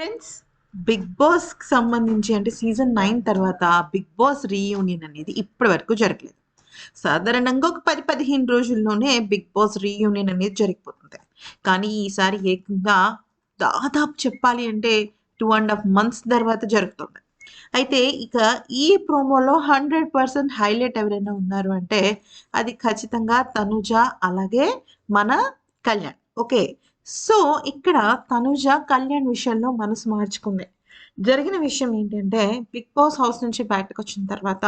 Friends, big బాస్‌కి సంబంధించి అంటే సీజన్ 9 తర్వాత బిగ్ బాస్ రీయూనియన్ అనేది ఇప్పటి వరకు జరగలేదు. సాధారణంగా ఒక 10, 15 రోజుల్లోనే బిగ్ బాస్ రీయూనియన్ అనేది జరిగిపోతుంది. కానీ ఈసారి ఏకంగా దాదాపు చెప్పాలి అంటే 2 ½ మంత్స్ తర్వాత జరుగుతుంది. అయితే ఇక ఈ ప్రోమోలో 100% హైలైట్ ఎవరైనా ఉన్నారు అంటే అది ఖచ్చితంగా తనుజ, అలాగే మన కళ్యాణ్. ఓకే. సో, ఇక్కడ తనుజ కళ్యాణ్ విషయంలో మనసు మార్చుకుంది. జరిగిన విషయం ఏంటంటే, 'బిగ్ బాస్' హౌస్ నుంచి బయటకొచ్చిన తర్వాత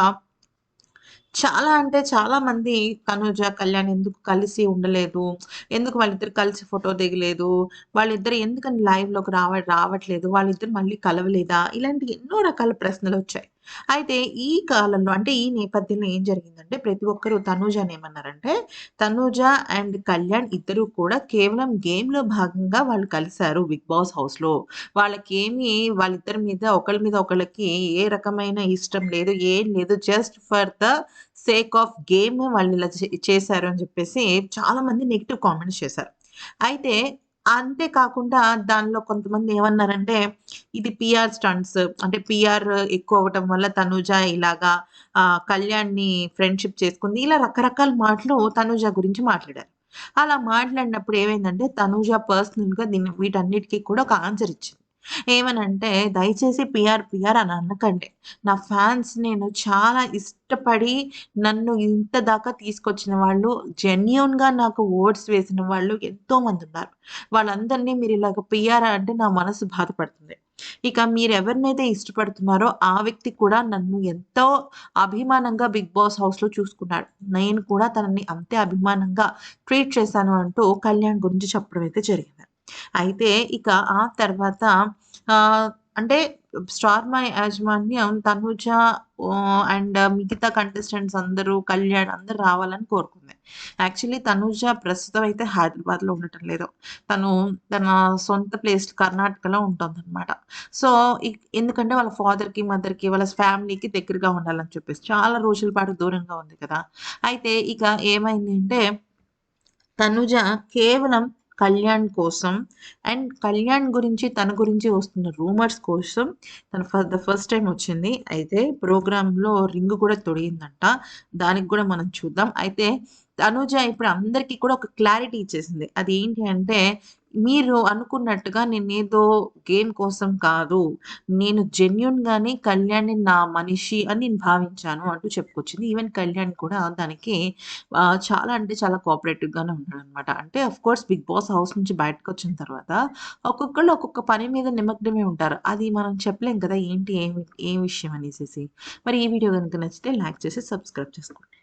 చాలా అంటే చాలా మంది తనుజ, కళ్యాణ్ ఎందుకు కలిసి ఉండలేదు? ఎందుకు వాళ్ళిద్దరు కలిసి ఫోటో దిగలేదు? వాళ్ళిద్దరు ఎందుకని లైవ్‌లోకి రావట్లేదు? వాళ్ళిద్దరు మళ్ళీ కలవలేదా? ఇలాంటి ఎన్నో రకాల ప్రశ్నలొచ్చాయి. అయితే ఈ కాలంలో అంటే ఈ నేపథ్యంలో ఏం జరిగిందంటే ప్రతి ఒక్కరు తనుజని ఏమన్నారంటే, తనుజ అండ్ కళ్యాణ్ ఇద్దరు కూడా కేవలం గేమ్‌లో భాగంగా వాళ్ళు కలిసారు బిగ్ బాస్ హౌస్‌లో. వాళ్ళకేమి వాళ్ళిద్దరి మీద ఒకళ్ళ మీద ఒకళ్ళకి ఏ రకమైన ఇష్టం లేదు. ఏం లేదు. Just for the sake of game వాళ్ళిలా చేశారు అని చెప్పేసి చాలామంది నెగెటివ్ కామెంట్స్ చేశారు. అయితే అంతే కాకుండా దానిలో కొంతమంది ఏమన్నారంటే, ఇది పీఆర్ స్టంట్స్ అంటే పీఆర్ ఎక్కువ అవ్వటం వల్ల తనూజ ఇలాగా కళ్యాణ్‌ని ఫ్రెండ్‌షిప్ చేసుకుంది. ఇలా రకరకాల మాటలు తనూజ గురించి మాట్లాడారు. అలా మాట్లాడినప్పుడు ఏమైందంటే తనూజ పర్సనల్‌గా వీటన్నిటికి కూడా ఒక ఆన్సర్ ఇచ్చింది. ఏమనంటే, "దయచేసి పీఆర్ అని అనకండి. నా ఫ్యాన్స్ నేను చాలా ఇష్టపడి నన్ను ఇంత దాకా తీసుకొచ్చిన వాళ్ళు, జెన్యూన్‌గా నాకు ఓట్స్ వేసిన వాళ్ళు ఎంతోమందున్నారు. వాళ్ళందరిని మీరిలాగ పీఆర్ అంటే నా మనసు బాధపడుతుంది. ఇక మీరెవరినైతే ఇష్టపడుతున్నారో ఆ వ్యక్తి కూడా నన్ను ఎంతో అభిమానంగా 'బిగ్ బాస్' హౌస్‌లో చూసుకున్నాడు. నేను కూడా తనని అంతే అభిమానంగా ట్రీట్ చేశాను" అంటూ కళ్యాణ్ గురించి చెప్పడం అయితే జరిగింది. అయితే ఇక ఆ తర్వాత అంటే స్టార్ మా యాజమాన్యం తనుజ అండ్ మిగతా కంటెస్టెంట్స్ అందరూ, కళ్యాణ్ అందరూ రావాలని కోరుకుంది. యాక్చువల్లీ తనుజ ప్రస్తుతం అయితే హైదరాబాద్‌లో ఉండటం లేదు. తను తన సొంత ప్లేస్ కర్ణాటకలో ఉంటుందనమాట. సో, ఎందుకంటే వాళ్ళ ఫాదర్‌కి, మదర్‌కి, వాళ్ళ ఫ్యామిలీకి దగ్గరగా ఉండాలని చెప్పేసి. చాలా రోజుల పాటు దూరంగా ఉంది కదా! అయితే ఇక ఏమైంది అంటే తనుజ కేవలం కళ్యాణ్ కోసం అండ్ కళ్యాణ్ గురించి, తన గురించి వస్తున్న రూమర్స్ కోసం తను ఫస్ట్ టైమ్ వచ్చింది. అయితే ప్రోగ్రామ్‌లో రింగ్ కూడా తొడిగిందంట. దానికి కూడా మనం చూద్దాం. అయితే తనుజ ఇప్పుడు అందరికీ కూడా ఒక క్లారిటీ ఇచ్చేసింది. అదేంటి అంటే, మీరు అనుకున్నట్టుగా నేనేదో గేమ్ కోసం కాదు. నేను జెన్యూన్‌గానే కళ్యాణ్‌ని నా మనిషి అని నేను భావించాను అంటూ చెప్పుకొచ్చింది. ఈవెన్ కళ్యాణ్ కూడా దానికి చాలా అంటే చాలా కోఆపరేటివ్‌గానే ఉన్నాడనమాట. అంటే ఆఫ్‌కోర్స్ 'బిగ్ బాస్' హౌస్ నుంచి బయటకొచ్చిన తర్వాత ఒక్కొక్కళ్ళు ఒక్కొక్క పని మీద నిమగ్నమై ఉంటారు. అది మనం చెప్పలేం కదా! ఏంటి ఏం విషయం అనేసేసి. మరి ఈ వీడియో గనుక నచ్చితే లైక్ చేసి సబ్స్క్రైబ్ చేసుకోండి.